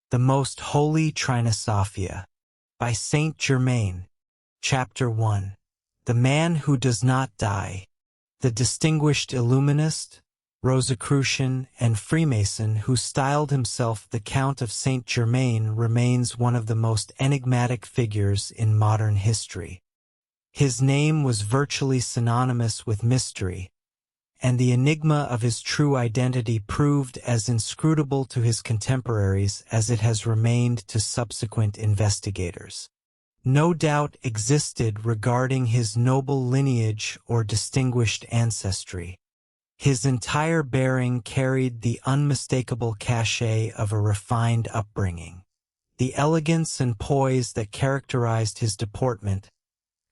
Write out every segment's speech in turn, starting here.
The Most Holy Trinosophia, by Saint Germain. Chapter 1. The Man Who Does Not Die. The distinguished Illuminist, Rosicrucian, and Freemason who styled himself the Count of Saint Germain remains one of the most enigmatic figures in modern history. His name was virtually synonymous with mystery, and the enigma of his true identity proved as inscrutable to his contemporaries as it has remained to subsequent investigators. No doubt existed regarding his noble lineage or distinguished ancestry. His entire bearing carried the unmistakable cachet of a refined upbringing. The elegance and poise that characterized his deportment,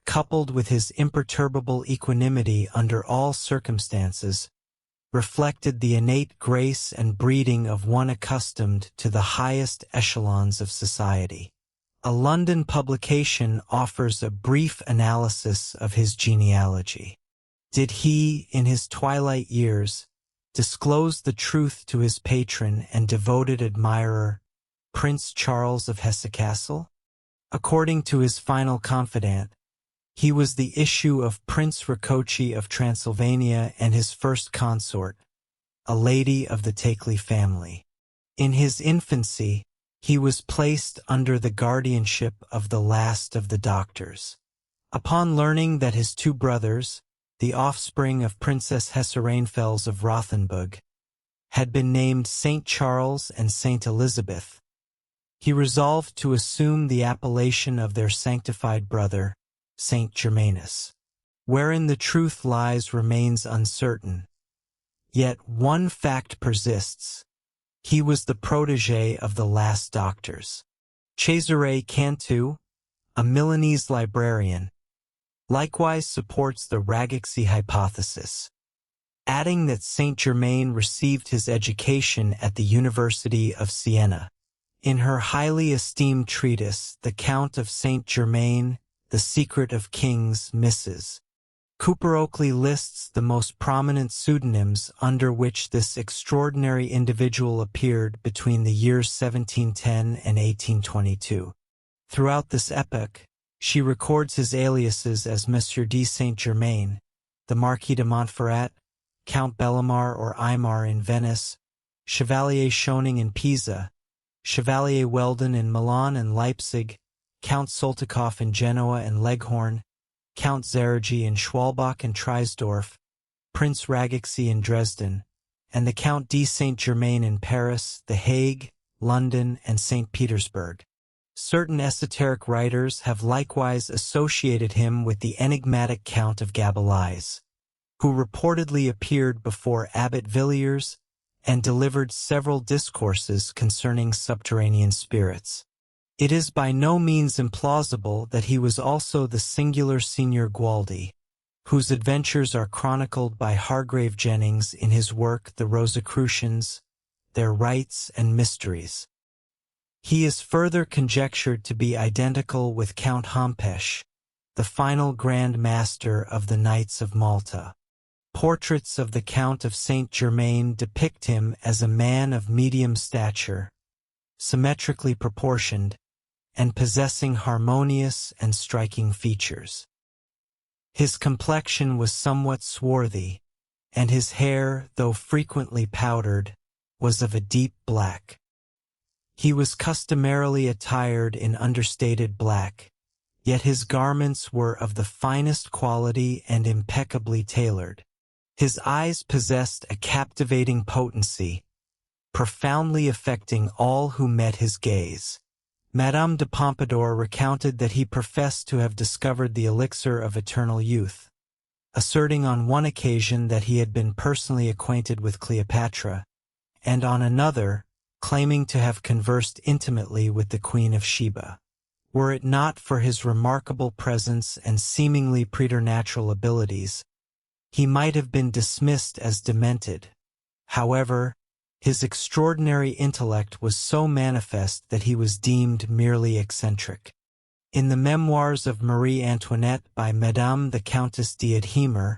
coupled with his imperturbable equanimity under all circumstances, reflected the innate grace and breeding of one accustomed to the highest echelons of society. A London publication offers a brief analysis of his genealogy. Did he, in his twilight years, disclose the truth to his patron and devoted admirer, Prince Charles of Hesse-Kassel? According to his final confidant, he was the issue of Prince Rákóczi of Transylvania and his first consort, a lady of the Takeley family. In his infancy, he was placed under the guardianship of the last of the doctors. Upon learning that his two brothers, the offspring of Princess Hesse-Rheinfels of Rothenburg, had been named Saint Charles and Saint Elizabeth, he resolved to assume the appellation of their sanctified brother, Saint Germanus. Wherein the truth lies remains uncertain. Yet one fact persists. He was the protégé of the last doctors. Cesare Cantu, a Milanese librarian, likewise supports the Ragazzi hypothesis, adding that Saint Germain received his education at the University of Siena. In her highly esteemed treatise, The Count of Saint Germain, The Secret of Kings, Mrs. Cooper Oakley lists the most prominent pseudonyms under which this extraordinary individual appeared between the years 1710 and 1822. Throughout this epoch, she records his aliases as Monsieur de Saint Germain, the Marquis de Montferrat, Count Bellamar or Aymar in Venice, Chevalier Schoening in Pisa, Chevalier Weldon in Milan and Leipzig, Count Soltikoff in Genoa and Leghorn, Count Zergy in Schwalbach and Treisdorf, Prince Ragazzi in Dresden, and the Count de Saint Germain in Paris, The Hague, London, and St. Petersburg. Certain esoteric writers have likewise associated him with the enigmatic Count of Gabelais, who reportedly appeared before Abbot Villiers and delivered several discourses concerning subterranean spirits. It is by no means implausible that he was also the singular Signor Gualdi, whose adventures are chronicled by Hargrave Jennings in his work The Rosicrucians, Their Rites and Mysteries. He is further conjectured to be identical with Count Hompesch, the final Grand Master of the Knights of Malta. Portraits of the Count of Saint Germain depict him as a man of medium stature, symmetrically proportioned, and possessing harmonious and striking features. His complexion was somewhat swarthy, and his hair, though frequently powdered, was of a deep black. He was customarily attired in understated black, yet his garments were of the finest quality and impeccably tailored. His eyes possessed a captivating potency, profoundly affecting all who met his gaze. Madame de Pompadour recounted that he professed to have discovered the elixir of eternal youth, asserting on one occasion that he had been personally acquainted with Cleopatra, and on another, claiming to have conversed intimately with the Queen of Sheba. Were it not for his remarkable presence and seemingly preternatural abilities, he might have been dismissed as demented. However, his extraordinary intellect was so manifest that he was deemed merely eccentric. In the Memoirs of Marie Antoinette by Madame the Countess d'Adhemer,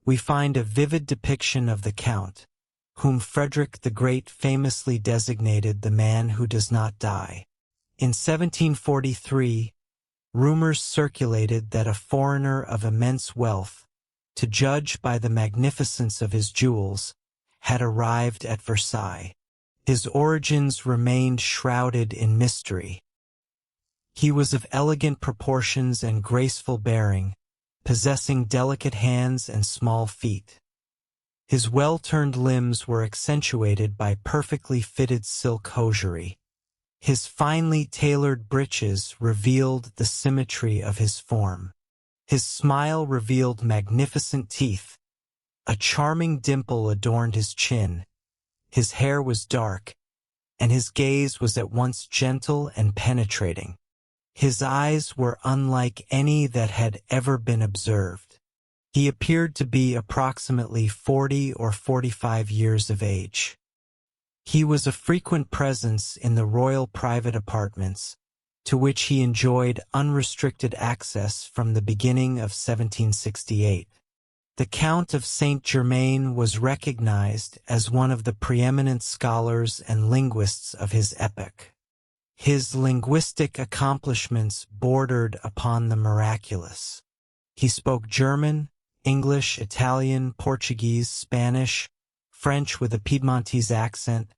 we find a vivid depiction of the Count, whom Frederick the Great famously designated the man who does not die. In 1743, rumors circulated that a foreigner of immense wealth, to judge by the magnificence of his jewels, had arrived at Versailles. His origins remained shrouded in mystery. He was of elegant proportions and graceful bearing, possessing delicate hands and small feet. His well-turned limbs were accentuated by perfectly fitted silk hosiery. His finely tailored breeches revealed the symmetry of his form. His smile revealed magnificent teeth. A charming dimple adorned his chin. His hair was dark, and his gaze was at once gentle and penetrating. His eyes were unlike any that had ever been observed. He appeared to be approximately 40 or 45 years of age. He was a frequent presence in the royal private apartments, to which he enjoyed unrestricted access from the beginning of 1768. The Count of Saint-Germain was recognized as one of the preeminent scholars and linguists of his epoch. His linguistic accomplishments bordered upon the miraculous. He spoke German, English, Italian, Portuguese, Spanish, French with a Piedmontese accent,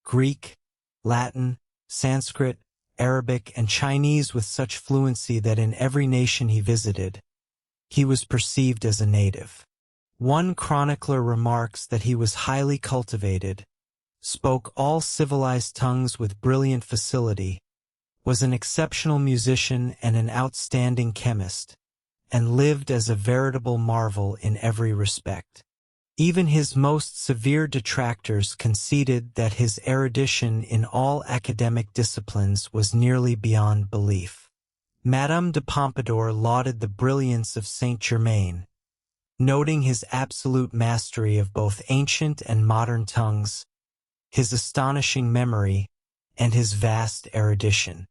Greek, Latin, Sanskrit, Arabic, and Chinese with such fluency that in every nation he visited, he was perceived as a native. One chronicler remarks that he was highly cultivated, spoke all civilized tongues with brilliant facility, was an exceptional musician and an outstanding chemist, and lived as a veritable marvel in every respect. Even his most severe detractors conceded that his erudition in all academic disciplines was nearly beyond belief. Madame de Pompadour lauded the brilliance of Saint-Germain, noting his absolute mastery of both ancient and modern tongues, his astonishing memory, and his vast erudition.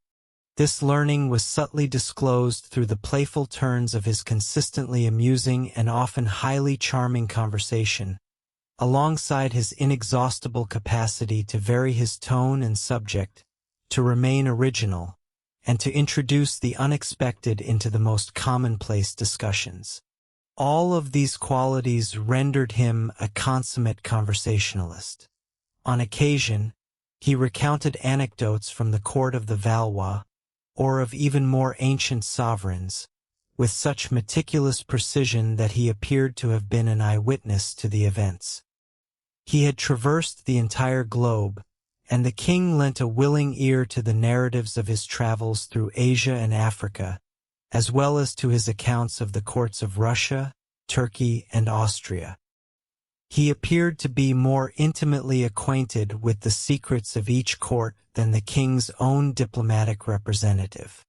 This learning was subtly disclosed through the playful turns of his consistently amusing and often highly charming conversation, alongside his inexhaustible capacity to vary his tone and subject, to remain original, and to introduce the unexpected into the most commonplace discussions. All of these qualities rendered him a consummate conversationalist. On occasion, he recounted anecdotes from the court of the Valois, or of even more ancient sovereigns, with such meticulous precision that he appeared to have been an eyewitness to the events. He had traversed the entire globe, and the king lent a willing ear to the narratives of his travels through Asia and Africa, as well as to his accounts of the courts of Russia, Turkey, and Austria. He appeared to be more intimately acquainted with the secrets of each court than the king's own diplomatic representative.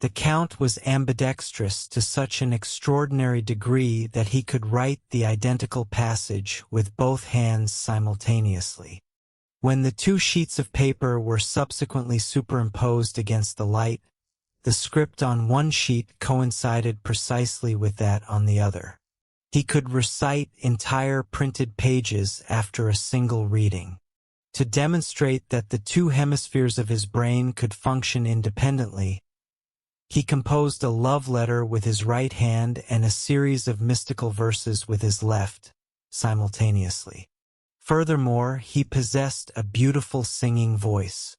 The count was ambidextrous to such an extraordinary degree that he could write the identical passage with both hands simultaneously. When the two sheets of paper were subsequently superimposed against the light, the script on one sheet coincided precisely with that on the other. He could recite entire printed pages after a single reading. To demonstrate that the two hemispheres of his brain could function independently, he composed a love letter with his right hand and a series of mystical verses with his left, simultaneously. Furthermore, he possessed a beautiful singing voice.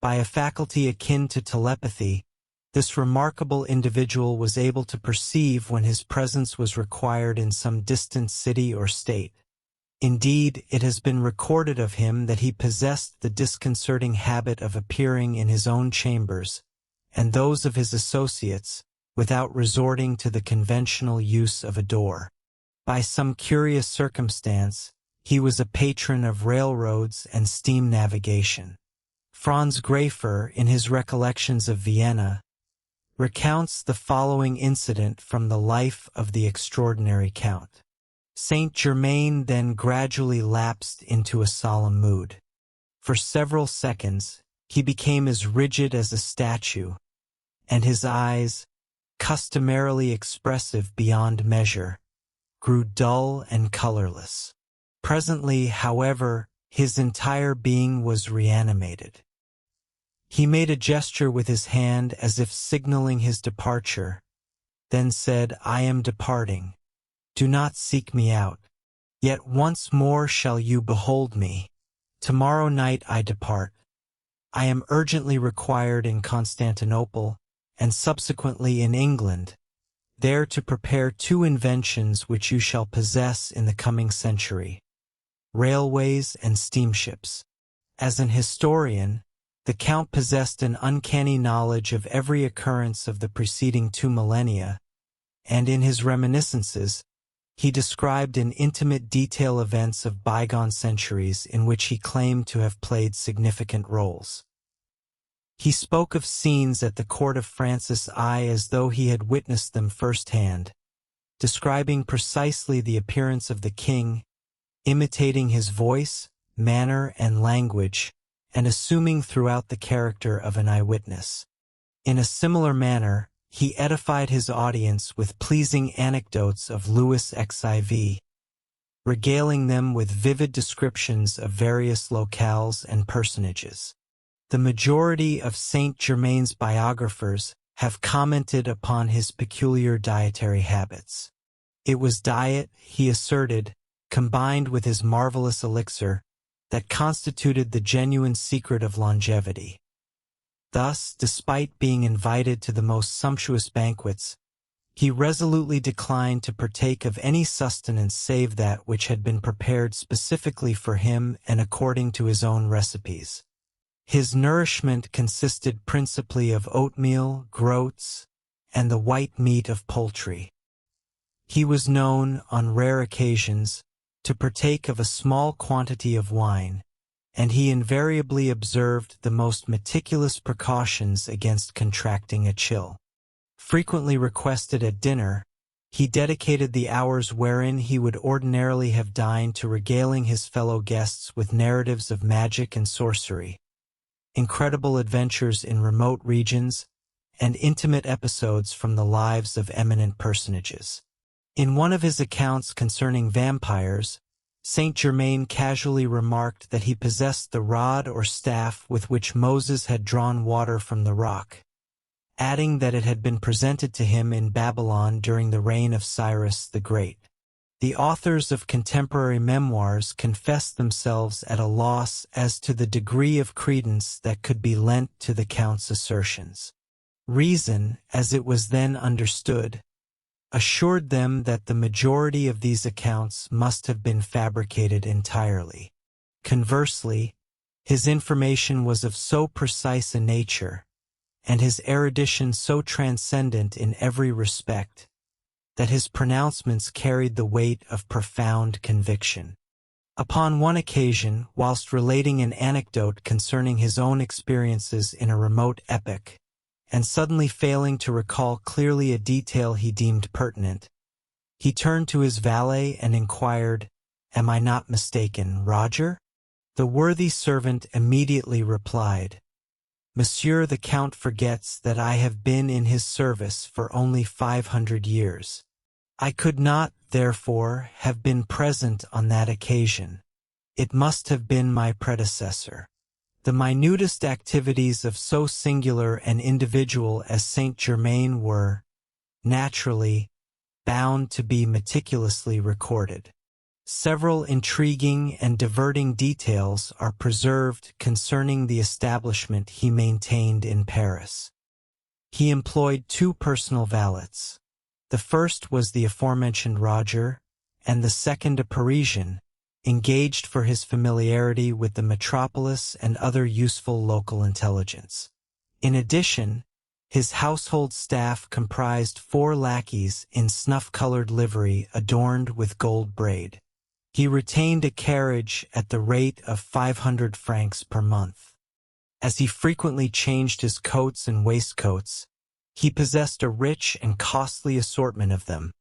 By a faculty akin to telepathy, this remarkable individual was able to perceive when his presence was required in some distant city or state. Indeed, it has been recorded of him that he possessed the disconcerting habit of appearing in his own chambers, and those of his associates, without resorting to the conventional use of a door. By some curious circumstance, he was a patron of railroads and steam navigation. Franz Graefer, in his Recollections of Vienna, recounts the following incident from the life of the extraordinary count. Saint-Germain then gradually lapsed into a solemn mood. For several seconds, he became as rigid as a statue, and his eyes, customarily expressive beyond measure, grew dull and colorless. Presently, however, his entire being was reanimated. He made a gesture with his hand as if signaling his departure, then said, "I am departing. Do not seek me out. Yet once more shall you behold me. Tomorrow night I depart. I am urgently required in Constantinople, and subsequently in England, there to prepare two inventions which you shall possess in the coming century: railways and steamships." As an historian, the Count possessed an uncanny knowledge of every occurrence of the preceding 2 millennia, and in his reminiscences, he described in intimate detail events of bygone centuries in which he claimed to have played significant roles. He spoke of scenes at the court of Francis I as though he had witnessed them firsthand, describing precisely the appearance of the king, imitating his voice, manner, and language, and assuming throughout the character of an eyewitness. In a similar manner, he edified his audience with pleasing anecdotes of Louis XIV, regaling them with vivid descriptions of various locales and personages. The majority of Saint Germain's biographers have commented upon his peculiar dietary habits. It was diet, he asserted, combined with his marvelous elixir, that constituted the genuine secret of longevity. Thus, despite being invited to the most sumptuous banquets, he resolutely declined to partake of any sustenance save that which had been prepared specifically for him and according to his own recipes. His nourishment consisted principally of oatmeal, groats, and the white meat of poultry. He was known, on rare occasions, to partake of a small quantity of wine, and he invariably observed the most meticulous precautions against contracting a chill. Frequently requested at dinner, he dedicated the hours wherein he would ordinarily have dined to regaling his fellow guests with narratives of magic and sorcery, incredible adventures in remote regions, and intimate episodes from the lives of eminent personages. In one of his accounts concerning vampires, Saint Germain casually remarked that he possessed the rod or staff with which Moses had drawn water from the rock, adding that it had been presented to him in Babylon during the reign of Cyrus the Great. The authors of contemporary memoirs confessed themselves at a loss as to the degree of credence that could be lent to the Count's assertions. Reason, as it was then understood, assured them that the majority of these accounts must have been fabricated entirely. Conversely, his information was of so precise a nature, and his erudition so transcendent in every respect, that his pronouncements carried the weight of profound conviction. Upon one occasion, whilst relating an anecdote concerning his own experiences in a remote epoch, and suddenly failing to recall clearly a detail he deemed pertinent, he turned to his valet and inquired, "Am I not mistaken, Roger?" The worthy servant immediately replied, "Monsieur the Count forgets that I have been in his service for only 500 years. I could not, therefore, have been present on that occasion. It must have been my predecessor." The minutest activities of so singular an individual as Saint Germain were, naturally, bound to be meticulously recorded. Several intriguing and diverting details are preserved concerning the establishment he maintained in Paris. He employed 2 personal valets. The first was the aforementioned Roger, and the second a Parisian, engaged for his familiarity with the metropolis and other useful local intelligence. In addition, his household staff comprised 4 lackeys in snuff-colored livery adorned with gold braid. He retained a carriage at the rate of 500 francs per month. As he frequently changed his coats and waistcoats, he possessed a rich and costly assortment of them.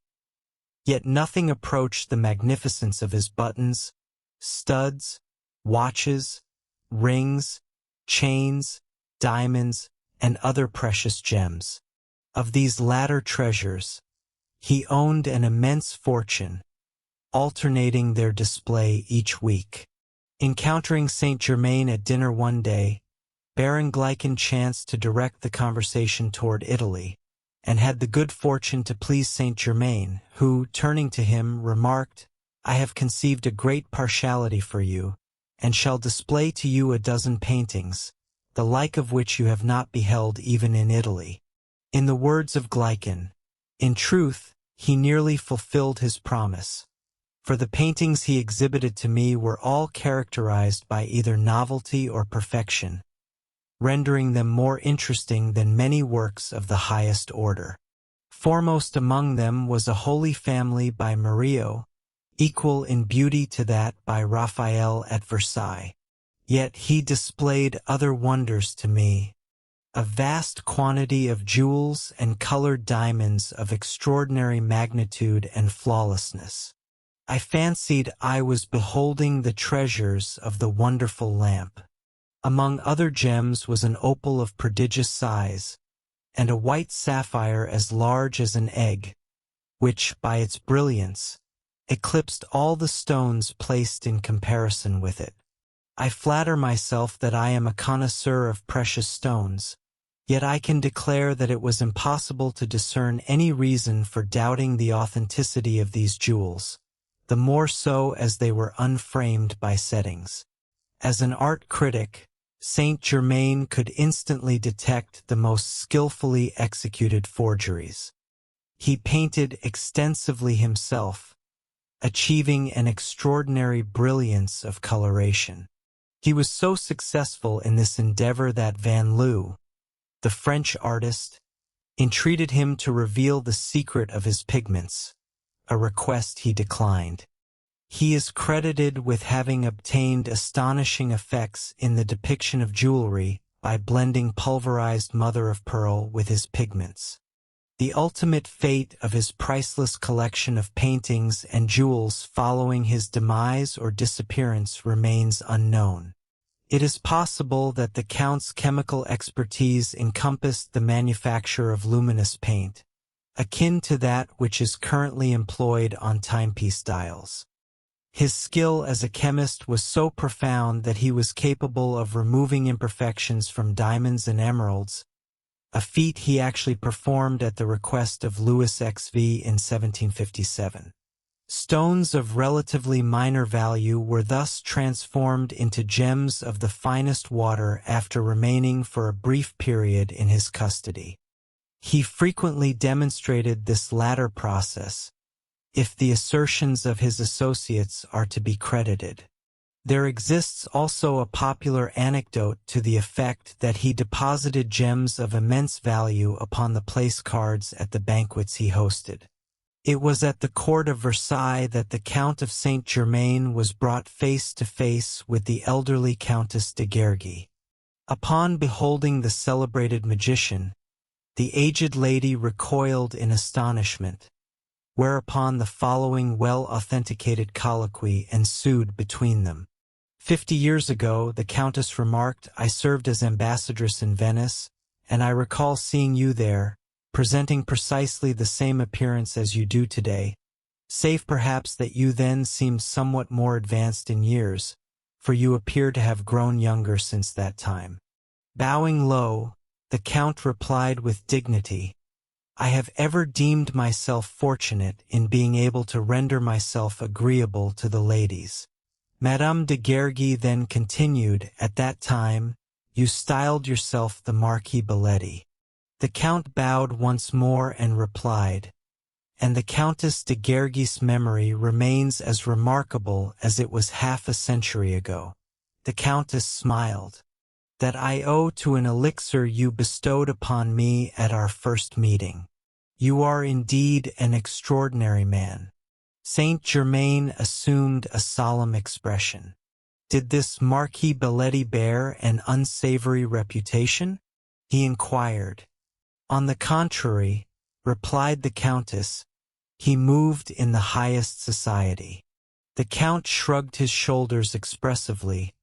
Yet nothing approached the magnificence of his buttons, studs, watches, rings, chains, diamonds, and other precious gems. Of these latter treasures, he owned an immense fortune, alternating their display each week. Encountering Saint Germain at dinner one day, Baron Glycon chanced to direct the conversation toward Italy, and had the good fortune to please Saint Germain, who, turning to him, remarked, "I have conceived a great partiality for you, and shall display to you a dozen paintings, the like of which you have not beheld even in Italy." In the words of Glycon, in truth, he nearly fulfilled his promise, for the paintings he exhibited to me were all characterized by either novelty or perfection, rendering them more interesting than many works of the highest order. Foremost among them was a Holy Family by Murillo, equal in beauty to that by Raphael at Versailles. Yet he displayed other wonders to me, a vast quantity of jewels and colored diamonds of extraordinary magnitude and flawlessness. I fancied I was beholding the treasures of the wonderful lamp. Among other gems was an opal of prodigious size, and a white sapphire as large as an egg, which, by its brilliance, eclipsed all the stones placed in comparison with it. I flatter myself that I am a connoisseur of precious stones, yet I can declare that it was impossible to discern any reason for doubting the authenticity of these jewels, the more so as they were unframed by settings. As an art critic, Saint Germain could instantly detect the most skillfully executed forgeries. He painted extensively himself, achieving an extraordinary brilliance of coloration. He was so successful in this endeavor that Van Loo, the French artist, entreated him to reveal the secret of his pigments, a request he declined. He is credited with having obtained astonishing effects in the depiction of jewelry by blending pulverized mother-of-pearl with his pigments. The ultimate fate of his priceless collection of paintings and jewels following his demise or disappearance remains unknown. It is possible that the Count's chemical expertise encompassed the manufacture of luminous paint, akin to that which is currently employed on timepiece dials. His skill as a chemist was so profound that he was capable of removing imperfections from diamonds and emeralds, a feat he actually performed at the request of Louis XV in 1757. Stones of relatively minor value were thus transformed into gems of the finest water after remaining for a brief period in his custody. He frequently demonstrated this latter process, if the assertions of his associates are to be credited. There exists also a popular anecdote to the effect that he deposited gems of immense value upon the place cards at the banquets he hosted. It was at the court of Versailles that the Count of Saint Germain was brought face to face with the elderly Countess de Gergy. Upon beholding the celebrated magician, the aged lady recoiled in astonishment, whereupon the following well-authenticated colloquy ensued between them. 50 years ago, the Countess remarked, I served as ambassadress in Venice, and I recall seeing you there, presenting precisely the same appearance as you do today, save perhaps that you then seemed somewhat more advanced in years, for you appear to have grown younger since that time. Bowing low, the Count replied with dignity, I have ever deemed myself fortunate in being able to render myself agreeable to the ladies. Madame de Gergy then continued, at that time, you styled yourself the Marquis Belletti. The Count bowed once more and replied, and the Countess de Gergy's memory remains as remarkable as it was half a century ago. The Countess smiled. That I owe to an elixir you bestowed upon me at our first meeting. You are indeed an extraordinary man. Saint Germain assumed a solemn expression. Did this Marquis Belletti bear an unsavory reputation? He inquired. On the contrary, replied the Countess, he moved in the highest society. The Count shrugged his shoulders expressively,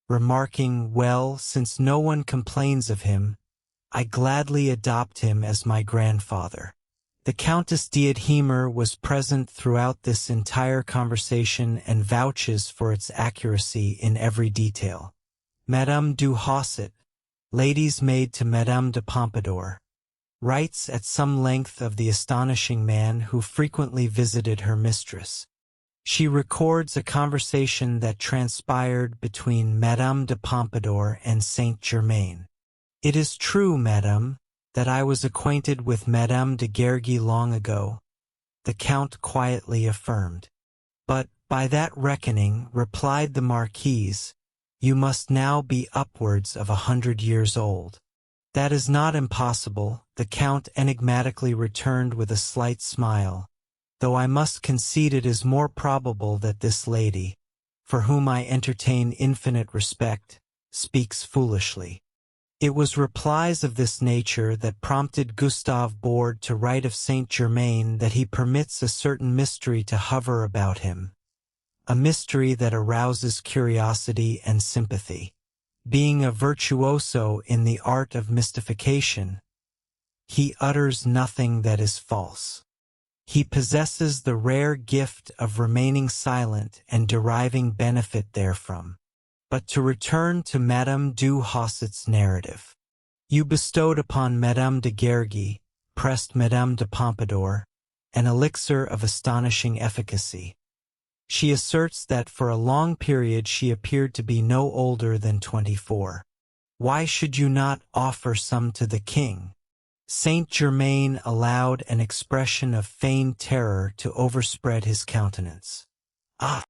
remarking, well, since no one complains of him, I gladly adopt him as my grandfather. The Countess d'Adhemer was present throughout this entire conversation and vouches for its accuracy in every detail. Madame du Hausset, lady's maid to Madame de Pompadour, writes at some length of the astonishing man who frequently visited her mistress. She records a conversation that transpired between Madame de Pompadour and Saint Germain. "It is true, madame, that I was acquainted with Madame de Gergy long ago," the Count quietly affirmed. "But, by that reckoning," replied the Marquise, "you must now be upwards of 100 years old." "That is not impossible," the Count enigmatically returned with a slight smile, "though I must concede it is more probable that this lady, for whom I entertain infinite respect, speaks foolishly." It was replies of this nature that prompted Gustave Bord to write of Saint Germain that he permits a certain mystery to hover about him, a mystery that arouses curiosity and sympathy. Being a virtuoso in the art of mystification, he utters nothing that is false. He possesses the rare gift of remaining silent and deriving benefit therefrom. But to return to Madame du Hausset's narrative. "You bestowed upon Madame de Gergy," pressed Madame de Pompadour, "an elixir of astonishing efficacy. She asserts that for a long period she appeared to be no older than 24. Why should you not offer some to the king?" Saint Germain allowed an expression of feigned terror to overspread his countenance. "Ah,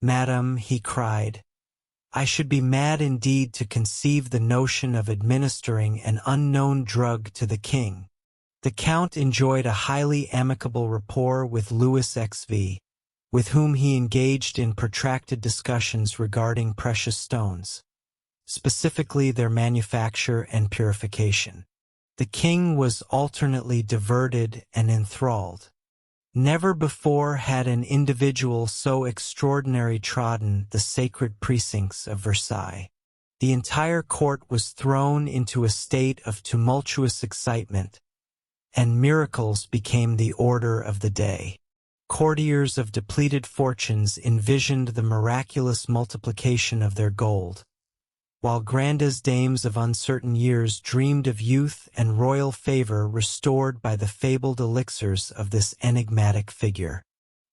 madame," he cried, "I should be mad indeed to conceive the notion of administering an unknown drug to the king." The Count enjoyed a highly amicable rapport with Louis XV, with whom he engaged in protracted discussions regarding precious stones, specifically their manufacture and purification. The king was alternately diverted and enthralled. Never before had an individual so extraordinary trodden the sacred precincts of Versailles. The entire court was thrown into a state of tumultuous excitement, and miracles became the order of the day. Courtiers of depleted fortunes envisioned the miraculous multiplication of their gold, while grandes dames of uncertain years dreamed of youth and royal favor restored by the fabled elixirs of this enigmatic figure.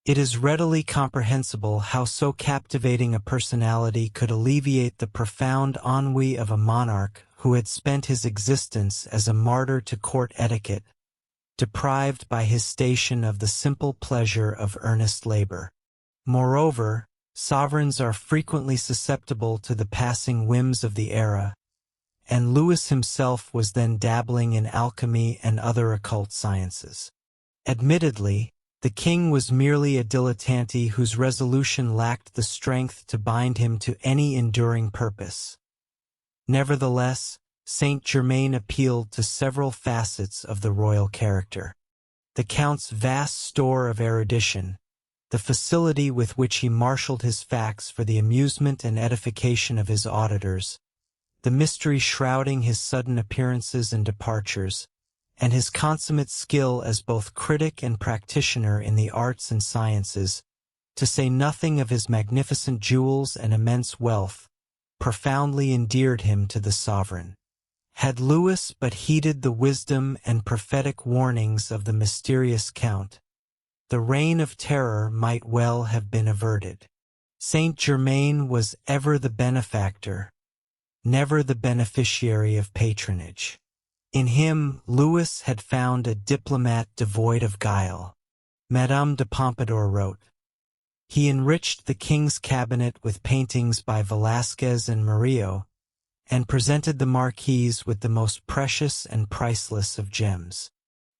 It is readily comprehensible how so captivating a personality could alleviate the profound ennui of a monarch who had spent his existence as a martyr to court etiquette, deprived by his station of the simple pleasure of earnest labor. Moreover, sovereigns are frequently susceptible to the passing whims of the era, and Louis himself was then dabbling in alchemy and other occult sciences. Admittedly, the king was merely a dilettante whose resolution lacked the strength to bind him to any enduring purpose. Nevertheless, Saint Germain appealed to several facets of the royal character. The Count's vast store of erudition, the facility with which he marshaled his facts for the amusement and edification of his auditors, the mystery shrouding his sudden appearances and departures, and his consummate skill as both critic and practitioner in the arts and sciences, to say nothing of his magnificent jewels and immense wealth, profoundly endeared him to the sovereign. Had Louis but heeded the wisdom and prophetic warnings of the mysterious Count, the reign of terror might well have been averted. Saint Germain was ever the benefactor, never the beneficiary of patronage. In him, Louis had found a diplomat devoid of guile. Madame de Pompadour wrote, "He enriched the king's cabinet with paintings by Velázquez and Murillo, and presented the marquise with the most precious and priceless of gems."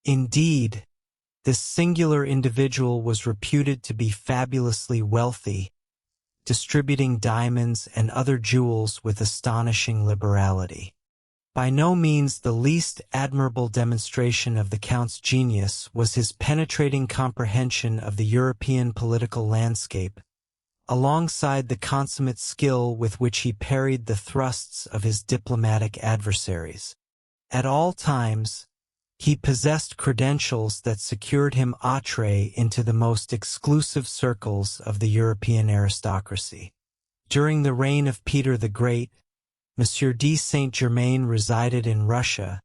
Indeed, this singular individual was reputed to be fabulously wealthy, distributing diamonds and other jewels with astonishing liberality. By no means the least admirable demonstration of the Count's genius was his penetrating comprehension of the European political landscape, alongside the consummate skill with which he parried the thrusts of his diplomatic adversaries. At all times, He possessed credentials that secured him entrée into the most exclusive circles of the European aristocracy. During the reign of Peter the Great, Monsieur de Saint-Germain resided in Russia,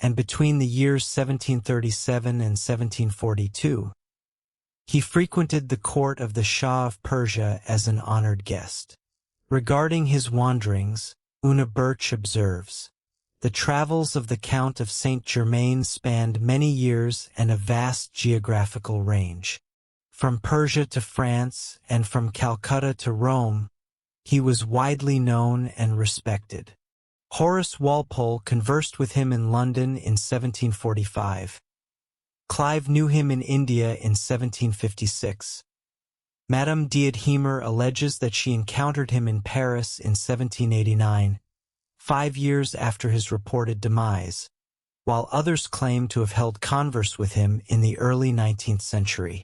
and between the years 1737 and 1742, he frequented the court of the Shah of Persia as an honored guest. Regarding his wanderings, Una Birch observes, "The travels of the Count of Saint-Germain spanned many years and a vast geographical range. From Persia to France and from Calcutta to Rome, he was widely known and respected." Horace Walpole conversed with him in London in 1745. Clive knew him in India in 1756. Madame d'Adhemer alleges that she encountered him in Paris in 1789, 5 years after his reported demise, while others claim to have held converse with him in the early 19th century.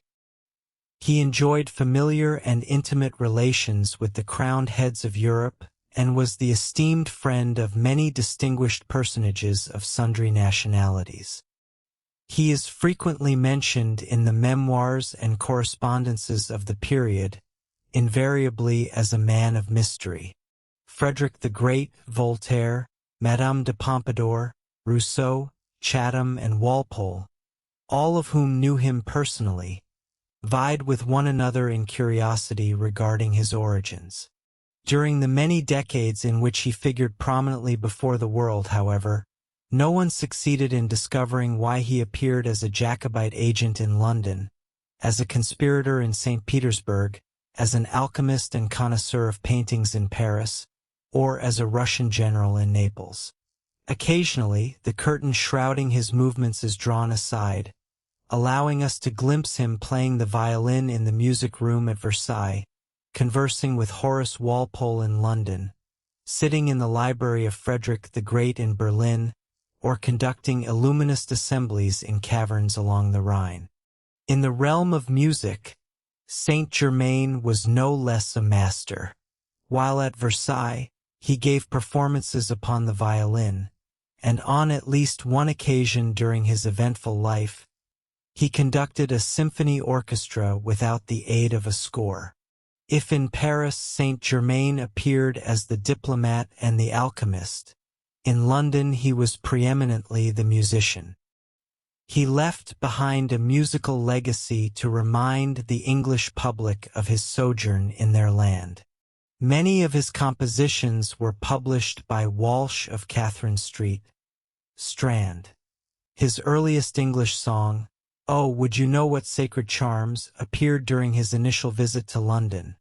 He enjoyed familiar and intimate relations with the crowned heads of Europe and was the esteemed friend of many distinguished personages of sundry nationalities. He is frequently mentioned in the memoirs and correspondences of the period, invariably as a man of mystery. Frederick the Great, Voltaire, Madame de Pompadour, Rousseau, Chatham, and Walpole, all of whom knew him personally, vied with one another in curiosity regarding his origins. During the many decades in which he figured prominently before the world, however, no one succeeded in discovering why he appeared as a Jacobite agent in London, as a conspirator in St. Petersburg, as an alchemist and connoisseur of paintings in Paris, or as a Russian general in Naples. Occasionally, the curtain shrouding his movements is drawn aside, allowing us to glimpse him playing the violin in the music room at Versailles, conversing with Horace Walpole in London, sitting in the library of Frederick the Great in Berlin, or conducting illuminist assemblies in caverns along the Rhine. In the realm of music, Saint-Germain was no less a master. While at Versailles, he gave performances upon the violin, and on at least one occasion during his eventful life, he conducted a symphony orchestra without the aid of a score. If in Paris Saint-Germain appeared as the diplomat and the alchemist, in London he was preeminently the musician. He left behind a musical legacy to remind the English public of his sojourn in their land. Many of his compositions were published by Walsh of Catherine Street, Strand. His earliest English song, "Oh, Would You Know What Sacred Charms," appeared during his initial visit to London.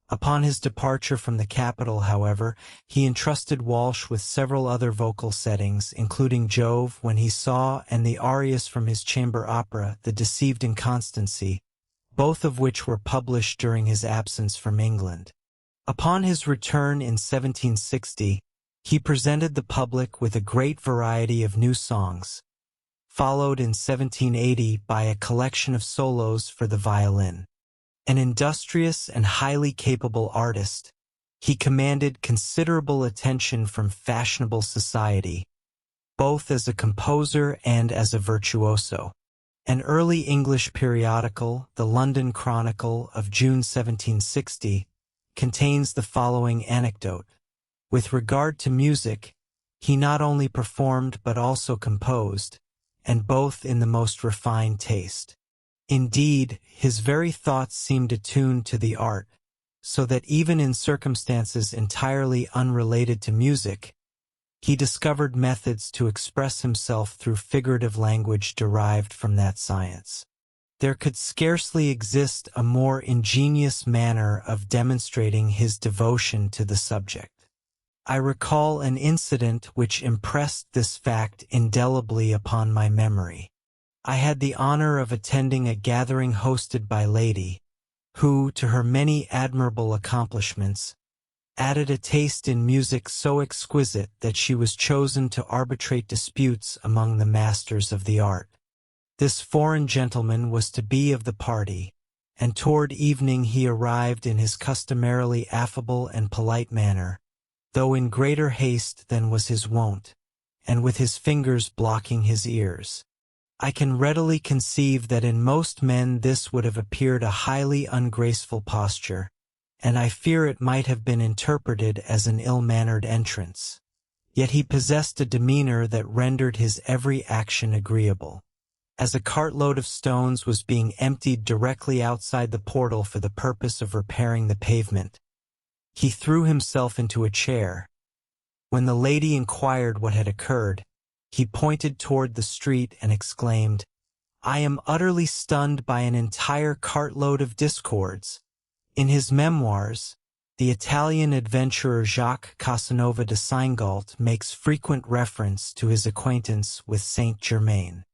Upon his departure from the capital, however, he entrusted Walsh with several other vocal settings, including Jove When He Saw and the arias from his chamber opera, The Deceived Inconstancy, both of which were published during his absence from England. Upon his return in 1760, he presented the public with a great variety of new songs, followed in 1780 by a collection of solos for the violin. An industrious and highly capable artist, he commanded considerable attention from fashionable society, both as a composer and as a virtuoso. An early English periodical, the London Chronicle of June 1760, contains the following anecdote. With regard to music, he not only performed but also composed, and both in the most refined taste. Indeed, his very thoughts seemed attuned to the art, so that even in circumstances entirely unrelated to music, he discovered methods to express himself through figurative language derived from that science. There could scarcely exist a more ingenious manner of demonstrating his devotion to the subject. I recall an incident which impressed this fact indelibly upon my memory. I had the honor of attending a gathering hosted by Lady, who, to her many admirable accomplishments, added a taste in music so exquisite that she was chosen to arbitrate disputes among the masters of the art. This foreign gentleman was to be of the party, and toward evening he arrived in his customarily affable and polite manner, though in greater haste than was his wont, and with his fingers blocking his ears. I can readily conceive that in most men this would have appeared a highly ungraceful posture, and I fear it might have been interpreted as an ill-mannered entrance. Yet he possessed a demeanor that rendered his every action agreeable. As a cartload of stones was being emptied directly outside the portal for the purpose of repairing the pavement, he threw himself into a chair. When the lady inquired what had occurred, he pointed toward the street and exclaimed, "I am utterly stunned by an entire cartload of discords." In his memoirs, the Italian adventurer Jacques Casanova de Seingalt makes frequent reference to his acquaintance with Saint Germain.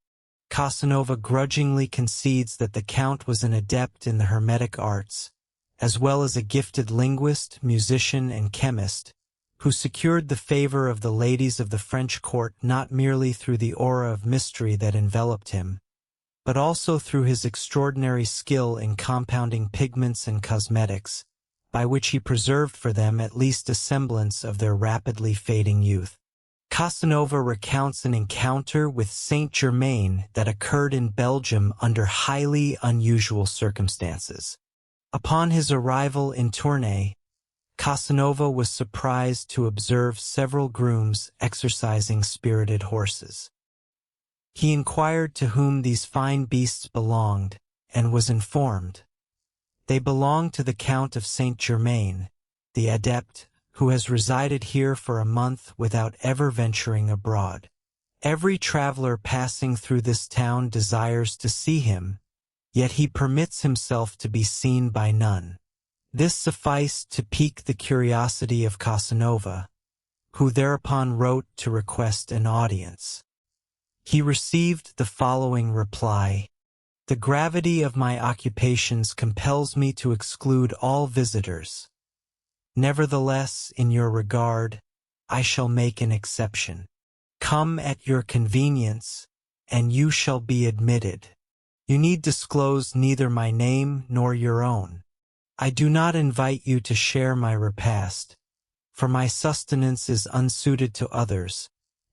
Casanova grudgingly concedes that the Count was an adept in the Hermetic arts, as well as a gifted linguist, musician, and chemist, who secured the favor of the ladies of the French court not merely through the aura of mystery that enveloped him, but also through his extraordinary skill in compounding pigments and cosmetics, by which he preserved for them at least a semblance of their rapidly fading youth. Casanova recounts an encounter with Saint Germain that occurred in Belgium under highly unusual circumstances. Upon his arrival in Tournai, Casanova was surprised to observe several grooms exercising spirited horses. He inquired to whom these fine beasts belonged, and was informed. They belonged to the Count of Saint Germain, the adept, who has resided here for a month without ever venturing abroad. Every traveler passing through this town desires to see him, yet he permits himself to be seen by none. This sufficed to pique the curiosity of Casanova, who thereupon wrote to request an audience. He received the following reply: "The gravity of my occupations compels me to exclude all visitors. Nevertheless, in your regard, I shall make an exception. Come at your convenience, and you shall be admitted. You need disclose neither my name nor your own. I do not invite you to share my repast, for my sustenance is unsuited to others,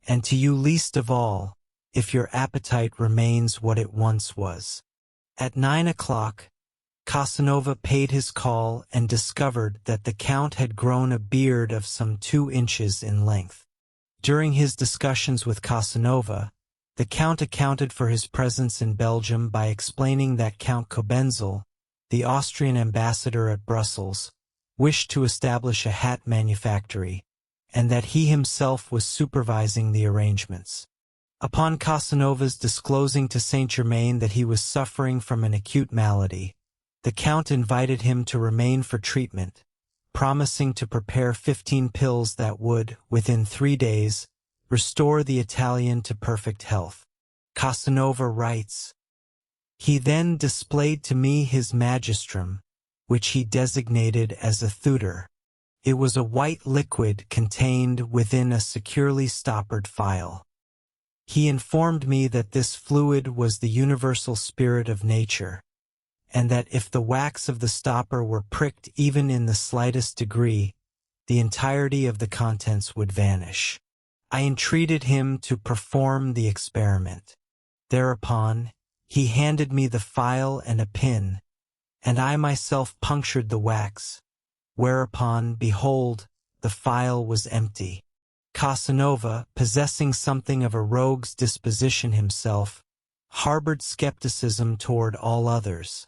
and to you least of all, if your appetite remains what it once was." At 9 o'clock, Casanova paid his call and discovered that the Count had grown a beard of some 2 inches in length. During his discussions with Casanova, the Count accounted for his presence in Belgium by explaining that Count Cobenzl, the Austrian ambassador at Brussels, wished to establish a hat manufactory, and that he himself was supervising the arrangements. Upon Casanova's disclosing to Saint Germain that he was suffering from an acute malady, the Count invited him to remain for treatment, promising to prepare 15 pills that would, within 3 days, restore the Italian to perfect health. Casanova writes, "He then displayed to me his magistrum, which he designated as a thuder. It was a white liquid contained within a securely stoppered phial. He informed me that this fluid was the universal spirit of nature, and that if the wax of the stopper were pricked even in the slightest degree, the entirety of the contents would vanish. I entreated him to perform the experiment. Thereupon, he handed me the phial and a pin, and I myself punctured the wax, whereupon, behold, the phial was empty." Casanova, possessing something of a rogue's disposition himself, harbored skepticism toward all others.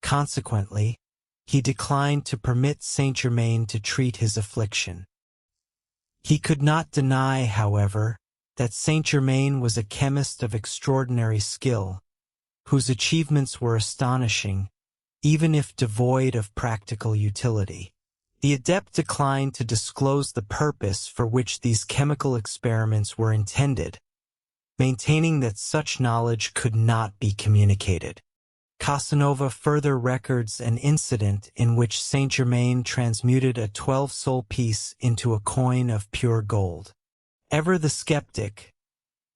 Consequently, he declined to permit Saint Germain to treat his affliction. He could not deny, however, that Saint Germain was a chemist of extraordinary skill, whose achievements were astonishing, even if devoid of practical utility. The adept declined to disclose the purpose for which these chemical experiments were intended, maintaining that such knowledge could not be communicated. Casanova further records an incident in which Saint Germain transmuted a 12-sol piece into a coin of pure gold. Ever the skeptic,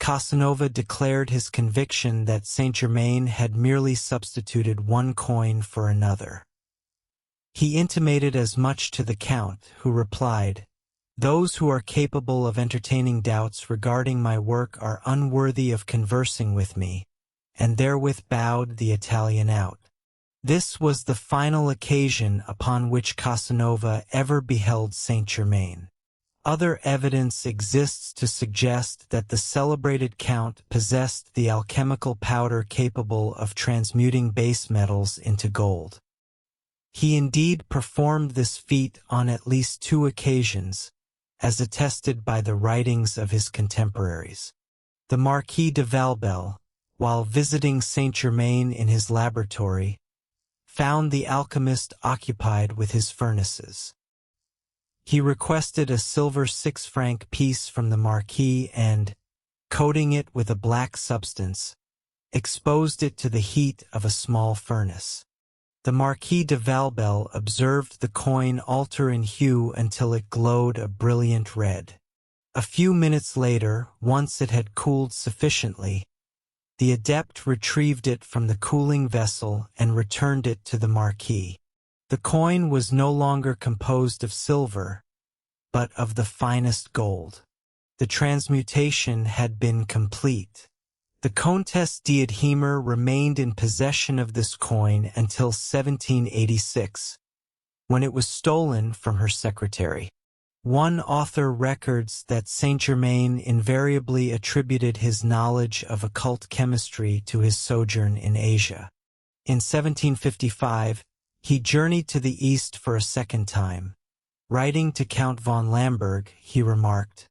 Casanova declared his conviction that Saint Germain had merely substituted one coin for another. He intimated as much to the Count, who replied, Those who are capable of entertaining doubts regarding my work are unworthy of conversing with me, and therewith bowed the Italian out. This was the final occasion upon which Casanova ever beheld Saint Germain. Other evidence exists to suggest that the celebrated Count possessed the alchemical powder capable of transmuting base metals into gold. He indeed performed this feat on at least 2 occasions, as attested by the writings of his contemporaries. The Marquis de Valbel, while visiting Saint Germain in his laboratory, found the alchemist occupied with his furnaces. He requested a silver 6-franc piece from the Marquis and, coating it with a black substance, exposed it to the heat of a small furnace. The Marquis de Valbel observed the coin alter in hue until it glowed a brilliant red. A few minutes later, once it had cooled sufficiently, the adept retrieved it from the cooling vessel and returned it to the Marquis. The coin was no longer composed of silver, but of the finest gold. The transmutation had been complete. The Comtesse d'Adhemer remained in possession of this coin until 1786, when it was stolen from her secretary. One author records that Saint-Germain invariably attributed his knowledge of occult chemistry to his sojourn in Asia. In 1755, he journeyed to the East for a second time. Writing to Count von Lamberg, he remarked,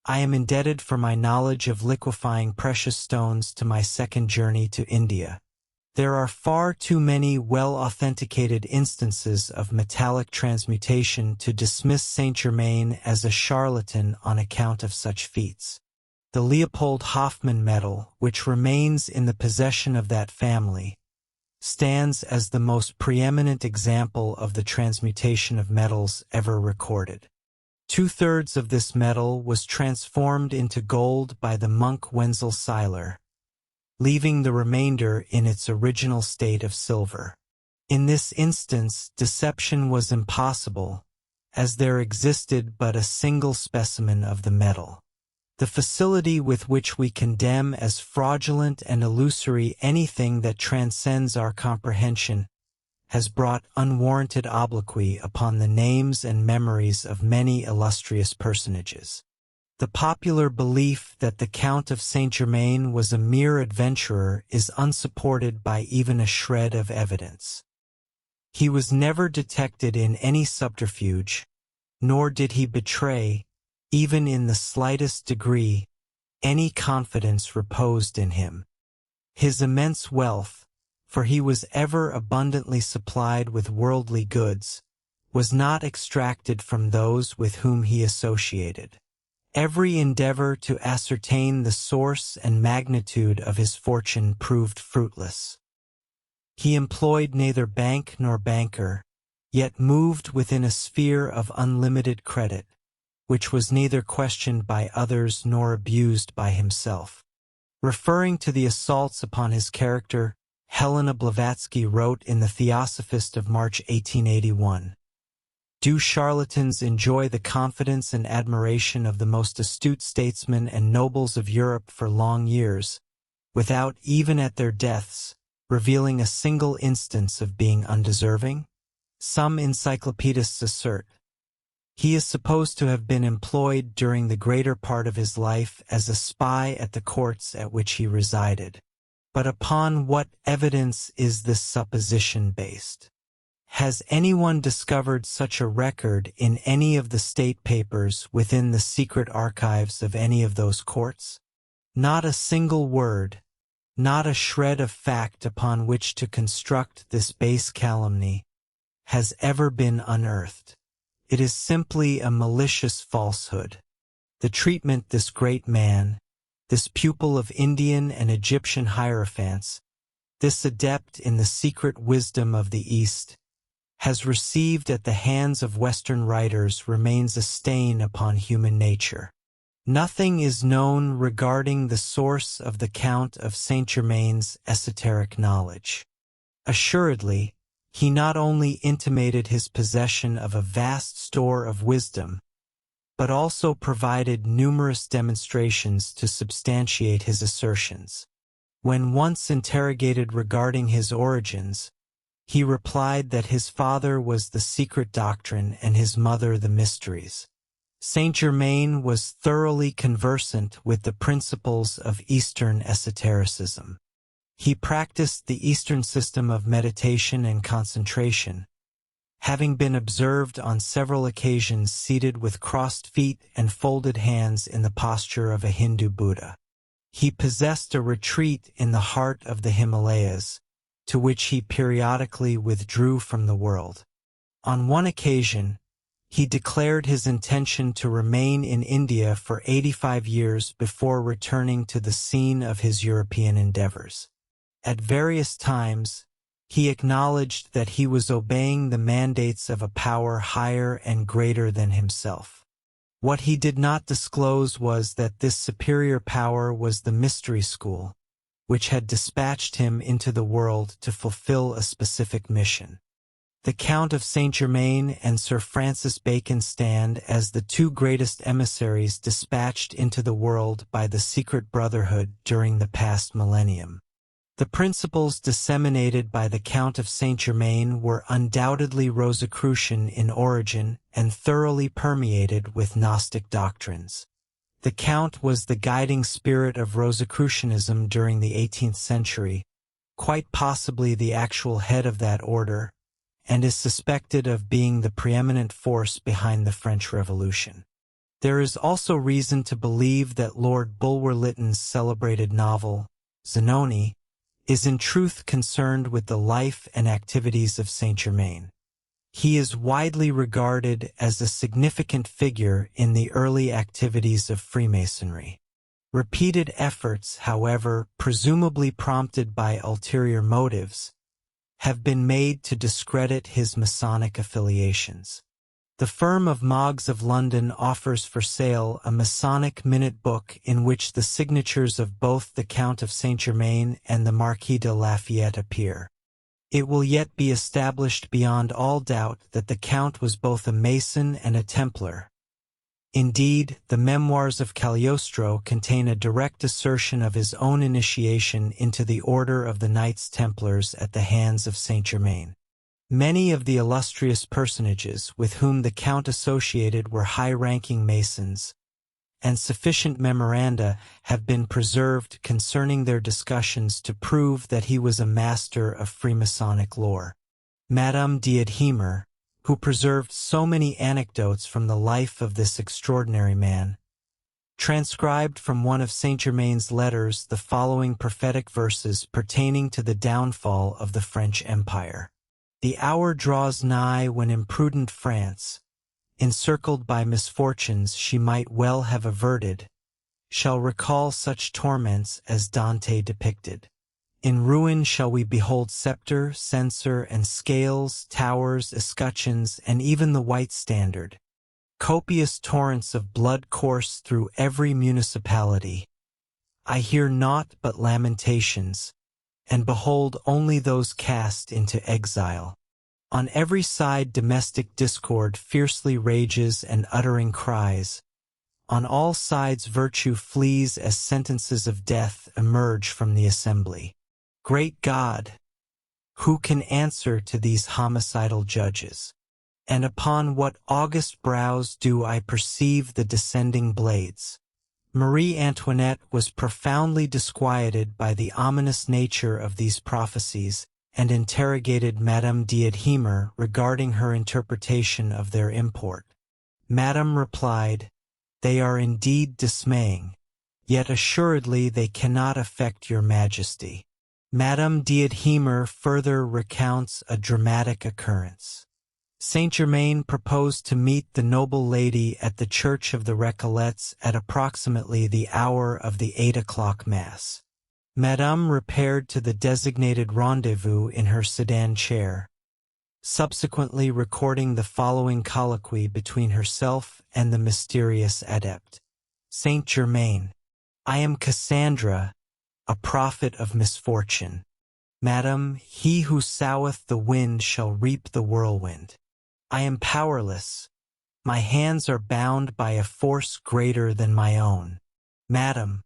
"I am indebted for my knowledge of liquefying precious stones to my second journey to India. There are far too many well-authenticated instances of metallic transmutation to dismiss Saint-Germain as a charlatan on account of such feats. The Leopold Hoffmann medal, which remains in the possession of that family, stands as the most preeminent example of the transmutation of metals ever recorded. 2/3 of this metal was transformed into gold by the monk Wenzel Seiler, leaving the remainder in its original state of silver. In this instance, deception was impossible, as there existed but a single specimen of the metal. The facility with which we condemn as fraudulent and illusory anything that transcends our comprehension has brought unwarranted obloquy upon the names and memories of many illustrious personages. The popular belief that the Count of Saint-Germain was a mere adventurer is unsupported by even a shred of evidence. He was never detected in any subterfuge, nor did he betray, even in the slightest degree, any confidence reposed in him. His immense wealth, for he was ever abundantly supplied with worldly goods, was not extracted from those with whom he associated. Every endeavor to ascertain the source and magnitude of his fortune proved fruitless. He employed neither bank nor banker, yet moved within a sphere of unlimited credit, which was neither questioned by others nor abused by himself. Referring to the assaults upon his character, Helena Blavatsky wrote in the Theosophist of March 1881, "Do charlatans enjoy the confidence and admiration of the most astute statesmen and nobles of Europe for long years, without even at their deaths revealing a single instance of being undeserving?" Some encyclopedists assert, "He is supposed to have been employed during the greater part of his life as a spy at the courts at which he resided." But upon what evidence is this supposition based? Has anyone discovered such a record in any of the state papers within the secret archives of any of those courts? Not a single word, not a shred of fact upon which to construct this base calumny, has ever been unearthed. It is simply a malicious falsehood. The treatment this great man, this pupil of Indian and Egyptian hierophants, this adept in the secret wisdom of the East, has received at the hands of Western writers remains a stain upon human nature. Nothing is known regarding the source of the Count of Saint-Germain's esoteric knowledge. Assuredly, he not only intimated his possession of a vast store of wisdom, but also provided numerous demonstrations to substantiate his assertions. When once interrogated regarding his origins, he replied that his father was the secret doctrine and his mother the mysteries. Saint Germain was thoroughly conversant with the principles of Eastern esotericism. He practiced the Eastern system of meditation and concentration, having been observed on several occasions seated with crossed feet and folded hands in the posture of a Hindu Buddha. He possessed a retreat in the heart of the Himalayas, to which he periodically withdrew from the world. On one occasion, he declared his intention to remain in India for 85 years before returning to the scene of his European endeavors. At various times, he acknowledged that he was obeying the mandates of a power higher and greater than himself. What he did not disclose was that this superior power was the mystery school, which had dispatched him into the world to fulfill a specific mission. The Count of Saint Germain and Sir Francis Bacon stand as the two greatest emissaries dispatched into the world by the secret brotherhood during the past millennium. The principles disseminated by the Count of Saint Germain were undoubtedly Rosicrucian in origin and thoroughly permeated with Gnostic doctrines. The Count was the guiding spirit of Rosicrucianism during the 18th century, quite possibly the actual head of that order, and is suspected of being the preeminent force behind the French Revolution. There is also reason to believe that Lord Bulwer-Lytton's celebrated novel, Zanoni, is in truth concerned with the life and activities of Saint Germain. He is widely regarded as a significant figure in the early activities of Freemasonry. Repeated efforts, however, presumably prompted by ulterior motives, have been made to discredit his Masonic affiliations. The firm of Moggs of London offers for sale a Masonic minute book in which the signatures of both the Count of Saint Germain and the Marquis de Lafayette appear. It will yet be established beyond all doubt that the Count was both a Mason and a Templar. Indeed, the Memoirs of Cagliostro contain a direct assertion of his own initiation into the Order of the Knights Templars at the hands of Saint Germain. Many of the illustrious personages with whom the Count associated were high-ranking Masons, and sufficient memoranda have been preserved concerning their discussions to prove that he was a master of Freemasonic lore. Madame d'Adhemer, who preserved so many anecdotes from the life of this extraordinary man, transcribed from one of Saint Germain's letters the following prophetic verses pertaining to the downfall of the French Empire. The hour draws nigh when imprudent France, encircled by misfortunes she might well have averted, shall recall such torments as Dante depicted. In ruin shall we behold scepter, censer, and scales, towers, escutcheons, and even the white standard. Copious torrents of blood course through every municipality. I hear naught but lamentations, and behold only those cast into exile. On every side domestic discord fiercely rages and uttering cries. On all sides virtue flees as sentences of death emerge from the assembly. Great God, who can answer to these homicidal judges? And upon what august brows do I perceive the descending blades? Marie Antoinette was profoundly disquieted by the ominous nature of these prophecies, and interrogated Madame d'Adhemer regarding her interpretation of their import. Madame replied, "They are indeed dismaying, yet assuredly they cannot affect your Majesty." Madame d'Adhemer further recounts a dramatic occurrence. Saint Germain proposed to meet the noble lady at the Church of the Recollets at approximately the hour of the 8 o'clock Mass. Madame repaired to the designated rendezvous in her sedan chair, subsequently recording the following colloquy between herself and the mysterious adept. Saint Germain, I am Cassandra, a prophet of misfortune. Madam, he who soweth the wind shall reap the whirlwind. I am powerless, My hands are bound by a force greater than my own. Madam,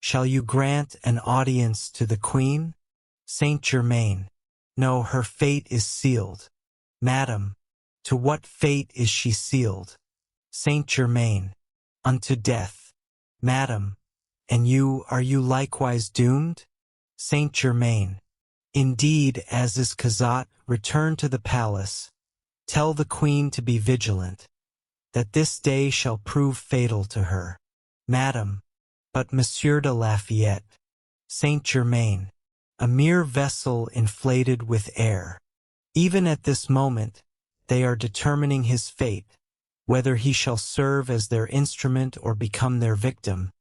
shall you grant an audience to the Queen? Saint Germain. No, her fate is sealed. Madam, to what fate is she sealed? Saint Germain. Unto death. Madam, and you, are you likewise doomed? Saint Germain. Indeed, as is Cazat, return to the palace. Tell the Queen to be vigilant, that this day shall prove fatal to her. Madam, but Monsieur de Lafayette. Saint Germain. A mere vessel inflated with air. Even at this moment, they are determining his fate, whether he shall serve as their instrument or become their victim.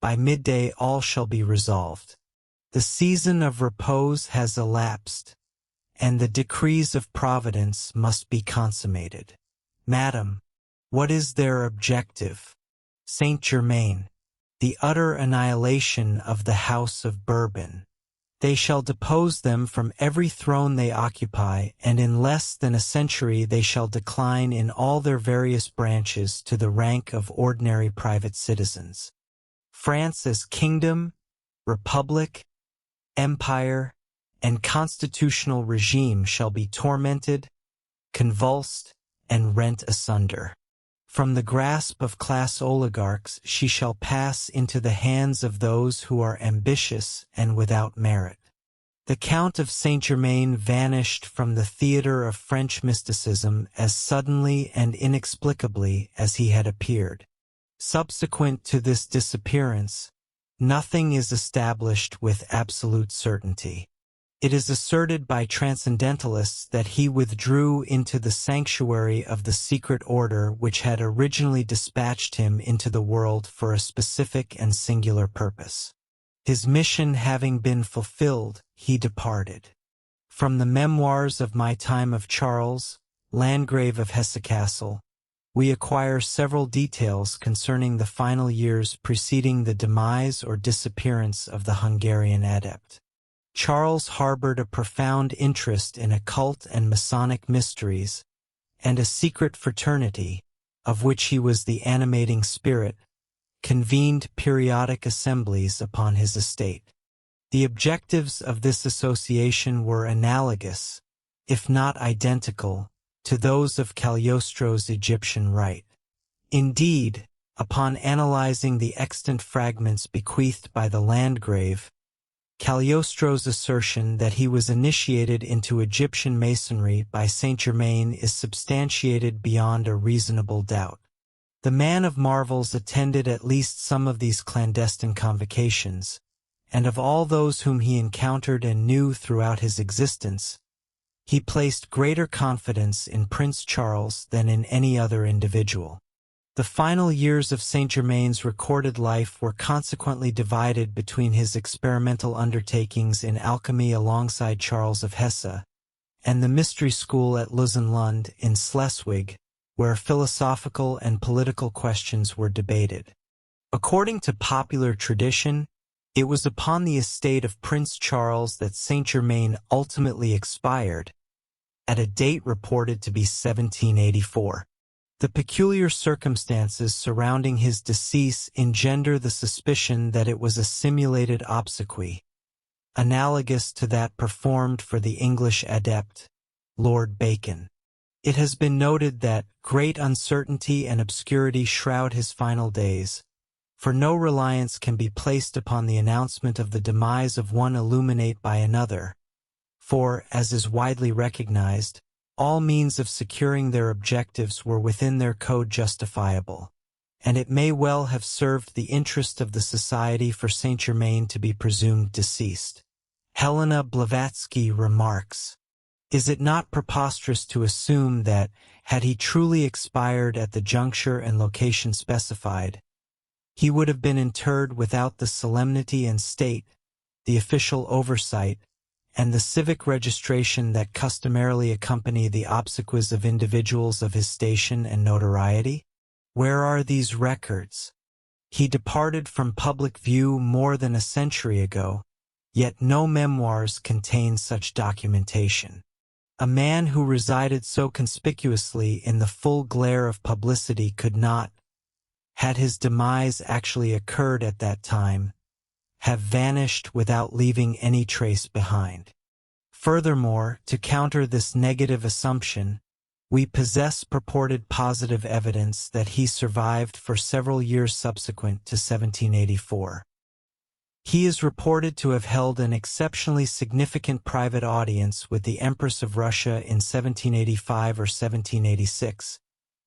By midday all shall be resolved. The season of repose has elapsed, and the decrees of Providence must be consummated. Madam, what is their objective? Saint Germain. The utter annihilation of the House of Bourbon. They shall depose them from every throne they occupy, and in less than a century they shall decline in all their various branches to the rank of ordinary private citizens. France as kingdom, republic, empire, and constitutional regime shall be tormented, convulsed, and rent asunder. From the grasp of class oligarchs she shall pass into the hands of those who are ambitious and without merit. The Count of Saint-Germain vanished from the theater of French mysticism as suddenly and inexplicably as he had appeared. Subsequent to this disappearance, nothing is established with absolute certainty. It is asserted by transcendentalists that he withdrew into the sanctuary of the secret order which had originally dispatched him into the world for a specific and singular purpose. His mission having been fulfilled, he departed. From the memoirs of my time of Charles, Landgrave of Hesse-Kassel, we acquire several details concerning the final years preceding the demise or disappearance of the Hungarian adept. Charles harbored a profound interest in occult and Masonic mysteries, and a secret fraternity, of which he was the animating spirit, convened periodic assemblies upon his estate. The objectives of this association were analogous, if not identical, to those of Cagliostro's Egyptian rite. Indeed, upon analyzing the extant fragments bequeathed by the Landgrave, Cagliostro's assertion that he was initiated into Egyptian masonry by Saint Germain is substantiated beyond a reasonable doubt. The man of marvels attended at least some of these clandestine convocations, and of all those whom he encountered and knew throughout his existence, he placed greater confidence in Prince Charles than in any other individual. The final years of Saint Germain's recorded life were consequently divided between his experimental undertakings in alchemy alongside Charles of Hesse, and the mystery school at Lusenlund in Schleswig, where philosophical and political questions were debated. According to popular tradition, it was upon the estate of Prince Charles that Saint Germain ultimately expired, at a date reported to be 1784. The peculiar circumstances surrounding his decease engender the suspicion that it was a simulated obsequy, analogous to that performed for the English adept, Lord Bacon. It has been noted that great uncertainty and obscurity shroud his final days, for no reliance can be placed upon the announcement of the demise of one illuminate by another, for, as is widely recognized, all means of securing their objectives were within their code justifiable, and it may well have served the interest of the Society for Saint Germain to be presumed deceased. Helena Blavatsky remarks, "Is it not preposterous to assume that, had he truly expired at the juncture and location specified, he would have been interred without the solemnity and state, the official oversight, and the civic registration that customarily accompany the obsequies of individuals of his station and notoriety? Where are these records? He departed from public view more than a century ago, yet no memoirs contain such documentation. A man who resided so conspicuously in the full glare of publicity could not, had his demise actually occurred at that time, have vanished without leaving any trace behind. Furthermore, to counter this negative assumption, we possess purported positive evidence that he survived for several years subsequent to 1784. He is reported to have held an exceptionally significant private audience with the Empress of Russia in 1785 or 1786,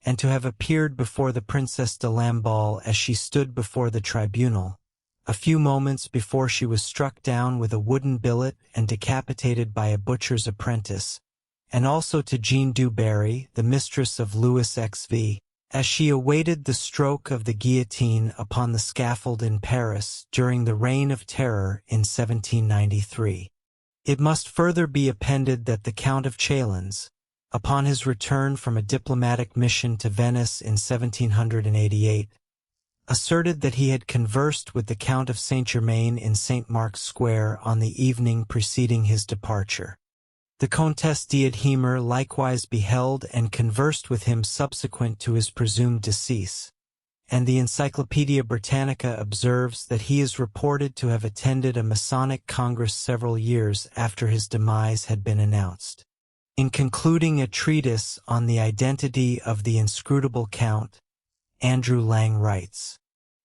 and to have appeared before the Princess de Lamballe as she stood before the tribunal, a few moments before she was struck down with a wooden billet and decapitated by a butcher's apprentice, and also to Jean du Barry, the mistress of Louis XV, as she awaited the stroke of the guillotine upon the scaffold in Paris during the Reign of Terror in 1793. It must further be appended that the Count of Chalons, upon his return from a diplomatic mission to Venice in 1788, asserted that he had conversed with the Count of Saint-Germain in St. Mark's Square on the evening preceding his departure. The Comtesse d'Adhemer likewise beheld and conversed with him subsequent to his presumed decease, and the Encyclopaedia Britannica observes that he is reported to have attended a Masonic Congress several years after his demise had been announced. In concluding a treatise on the identity of the inscrutable Count, Andrew Lang writes,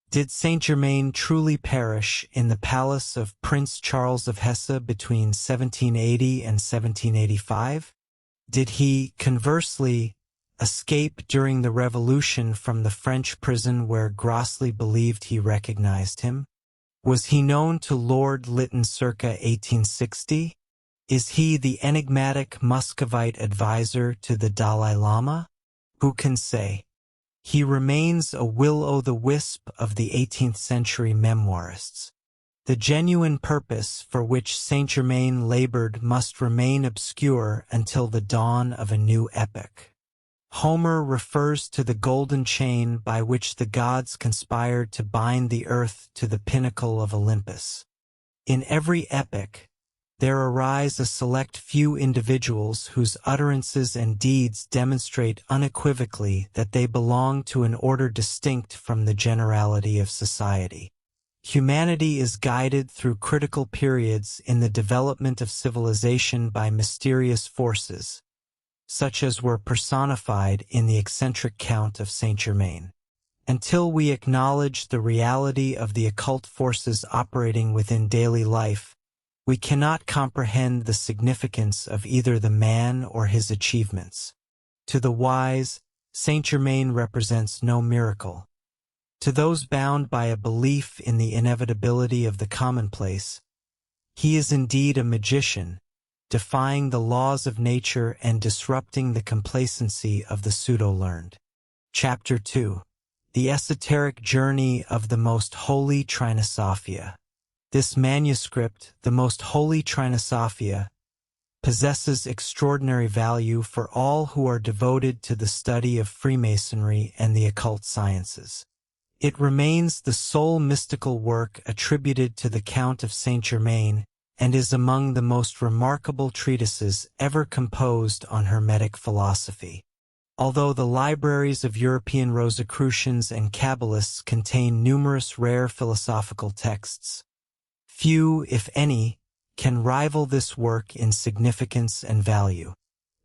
"Did Saint-Germain truly perish in the palace of Prince Charles of Hesse between 1780 and 1785? Did he, conversely, escape during the Revolution from the French prison where Grossley believed he recognized him? Was he known to Lord Lytton circa 1860? Is he the enigmatic Muscovite advisor to the Dalai Lama? Who can say? He remains a will-o'-the-wisp of the 18th century memoirists. The genuine purpose for which Saint-Germain labored must remain obscure until the dawn of a new epoch." Homer refers to the golden chain by which the gods conspired to bind the earth to the pinnacle of Olympus. In every epoch, there arise a select few individuals whose utterances and deeds demonstrate unequivocally that they belong to an order distinct from the generality of society. Humanity is guided through critical periods in the development of civilization by mysterious forces, such as were personified in the eccentric Count of Saint-Germain. Until we acknowledge the reality of the occult forces operating within daily life, we cannot comprehend the significance of either the man or his achievements. To the wise, Saint-Germain represents no miracle. To those bound by a belief in the inevitability of the commonplace, he is indeed a magician, defying the laws of nature and disrupting the complacency of the pseudo-learned. Chapter 2. The Esoteric Journey of the Most Holy Trinosophia. This manuscript, the Most Holy Trinosophia, possesses extraordinary value for all who are devoted to the study of Freemasonry and the occult sciences. It remains the sole mystical work attributed to the Count of Saint-Germain and is among the most remarkable treatises ever composed on Hermetic philosophy. Although the libraries of European Rosicrucians and Kabbalists contain numerous rare philosophical texts, few, if any, can rival this work in significance and value.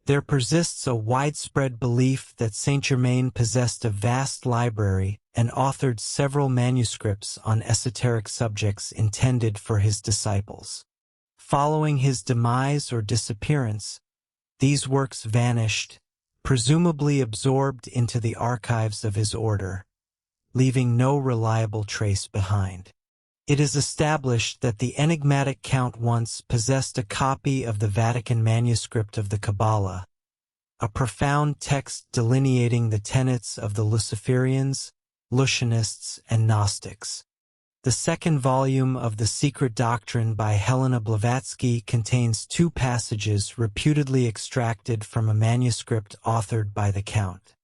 There persists a widespread belief that Saint-Germain possessed a vast library and authored several manuscripts on esoteric subjects intended for his disciples. Following his demise or disappearance, these works vanished, presumably absorbed into the archives of his order, leaving no reliable trace behind. It is established that the enigmatic Count once possessed a copy of the Vatican manuscript of the Kabbalah, a profound text delineating the tenets of the Luciferians, Lucianists, and Gnostics. The second volume of The Secret Doctrine by Helena Blavatsky contains 2 passages reputedly extracted from a manuscript authored by the Count.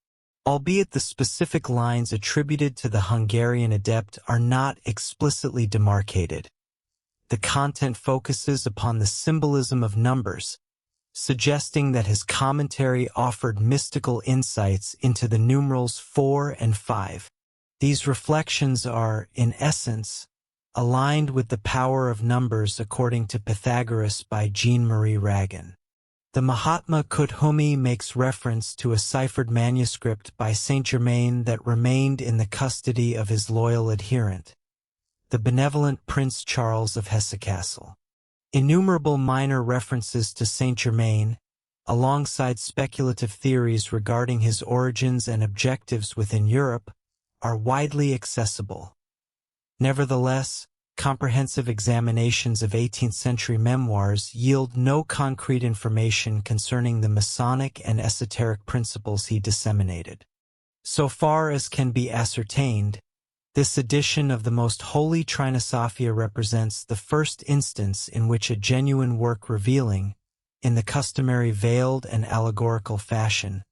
Albeit the specific lines attributed to the Hungarian adept are not explicitly demarcated, the content focuses upon the symbolism of numbers, suggesting that his commentary offered mystical insights into the numerals 4 and 5. These reflections are, in essence, aligned with the power of numbers according to Pythagoras by Jean-Marie Ragan. The Mahatma Kuthumi makes reference to a ciphered manuscript by Saint Germain that remained in the custody of his loyal adherent, the benevolent Prince Charles of Hesse-Kassel. Innumerable minor references to Saint Germain, alongside speculative theories regarding his origins and objectives within Europe, are widely accessible. Nevertheless, comprehensive examinations of 18th-century memoirs yield no concrete information concerning the Masonic and esoteric principles he disseminated. So far as can be ascertained, this edition of the Most Holy Trinosophia represents the first instance in which a genuine work revealing, in the customary veiled and allegorical fashion,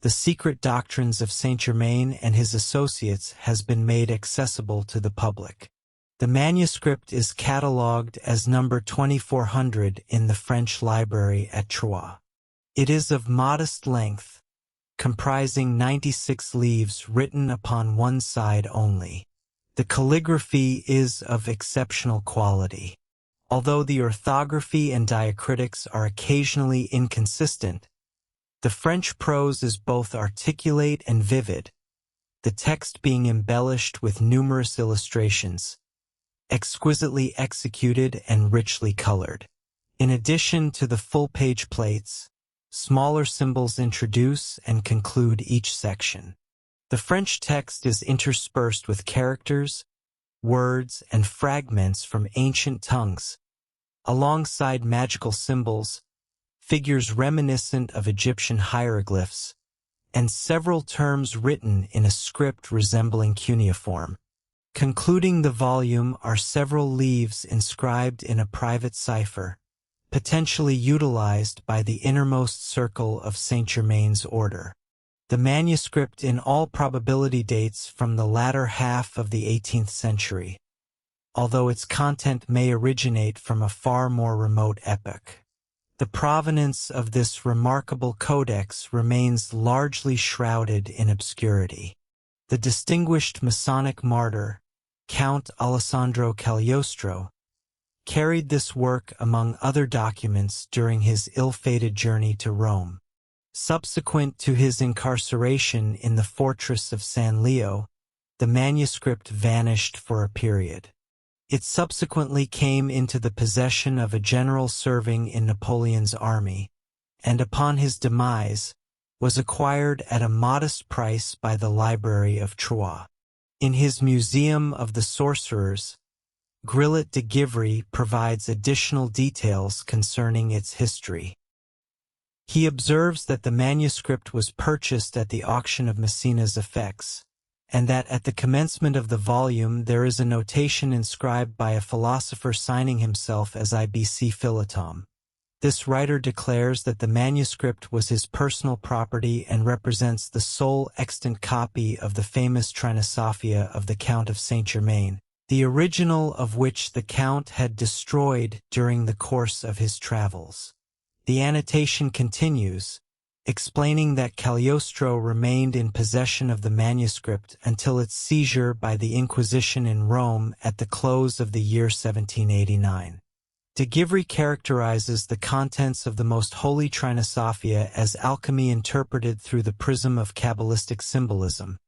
the secret doctrines of Saint Germain and his associates has been made accessible to the public. The manuscript is catalogued as number 2400 in the French library at Troyes. It is of modest length, comprising 96 leaves written upon one side only. The calligraphy is of exceptional quality. Although the orthography and diacritics are occasionally inconsistent, the French prose is both articulate and vivid, the text being embellished with numerous illustrations, exquisitely executed and richly colored. In addition to the full-page plates, smaller symbols introduce and conclude each section. The French text is interspersed with characters, words, and fragments from ancient tongues, alongside magical symbols, figures reminiscent of Egyptian hieroglyphs, and several terms written in a script resembling cuneiform. Concluding the volume are several leaves inscribed in a private cipher, potentially utilized by the innermost circle of Saint Germain's order. The manuscript in all probability dates from the latter half of the 18th century, although its content may originate from a far more remote epoch. The provenance of this remarkable codex remains largely shrouded in obscurity. The distinguished Masonic martyr, Count Alessandro Cagliostro, carried this work among other documents during his ill-fated journey to Rome. Subsequent to his incarceration in the fortress of San Leo, the manuscript vanished for a period. It subsequently came into the possession of a general serving in Napoleon's army, and upon his demise, was acquired at a modest price by the Library of Troyes. In his Museum of the Sorcerers, Grillet de Givry provides additional details concerning its history. He observes that the manuscript was purchased at the auction of Messina's effects, and that at the commencement of the volume there is a notation inscribed by a philosopher signing himself as IBC Philotom. This writer declares that the manuscript was his personal property and represents the sole extant copy of the famous Trinosophia of the Count of Saint Germain, the original of which the Count had destroyed during the course of his travels. The annotation continues, explaining that Cagliostro remained in possession of the manuscript until its seizure by the Inquisition in Rome at the close of the year 1789. De Givry characterizes the contents of the Most Holy Trinosophia as alchemy interpreted through the prism of Kabbalistic symbolism,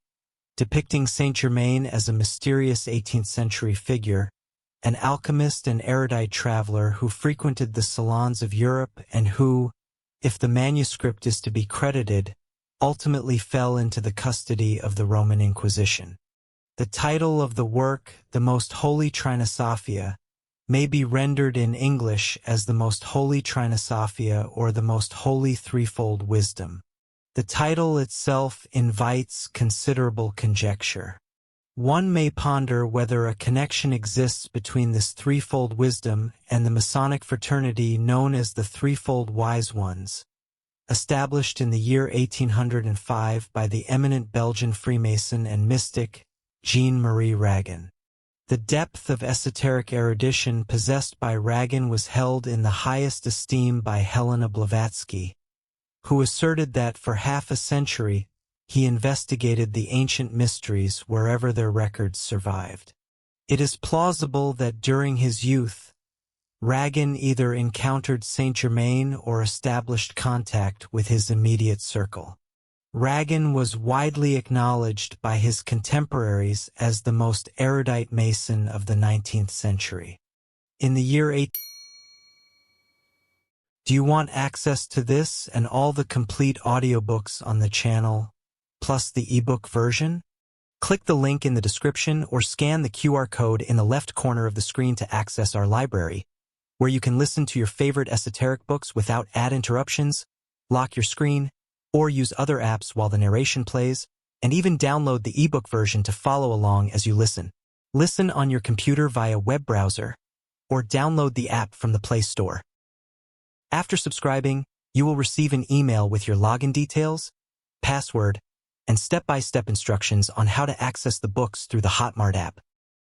depicting Saint Germain as a mysterious 18th-century figure, an alchemist and erudite traveler who frequented the salons of Europe and who, if the manuscript is to be credited, ultimately fell into the custody of the Roman Inquisition. The title of the work, The Most Holy Trinosophia, may be rendered in English as The Most Holy Trinosophia or The Most Holy Threefold Wisdom. The title itself invites considerable conjecture. One may ponder whether a connection exists between this threefold wisdom and the Masonic fraternity known as the Threefold Wise Ones, established in the year 1805 by the eminent Belgian Freemason and mystic Jean-Marie Ragan. The depth of esoteric erudition possessed by Ragin was held in the highest esteem by Helena Blavatsky, who asserted that for half a century he investigated the ancient mysteries wherever their records survived. It is plausible that during his youth, Ragin either encountered Saint Germain or established contact with his immediate circle. Ragin was widely acknowledged by his contemporaries as the most erudite Mason of the 19th century. In the year 8. Do you want access to this and all the complete audiobooks on the channel, plus the ebook version? Click the link in the description or scan the QR code in the left corner of the screen to access our library, where you can listen to your favorite esoteric books without ad interruptions, lock your screen, or use other apps while the narration plays, and even download the ebook version to follow along as you listen. Listen on your computer via web browser, or download the app from the Play Store. After subscribing, you will receive an email with your login details, password, and step-by-step instructions on how to access the books through the Hotmart app.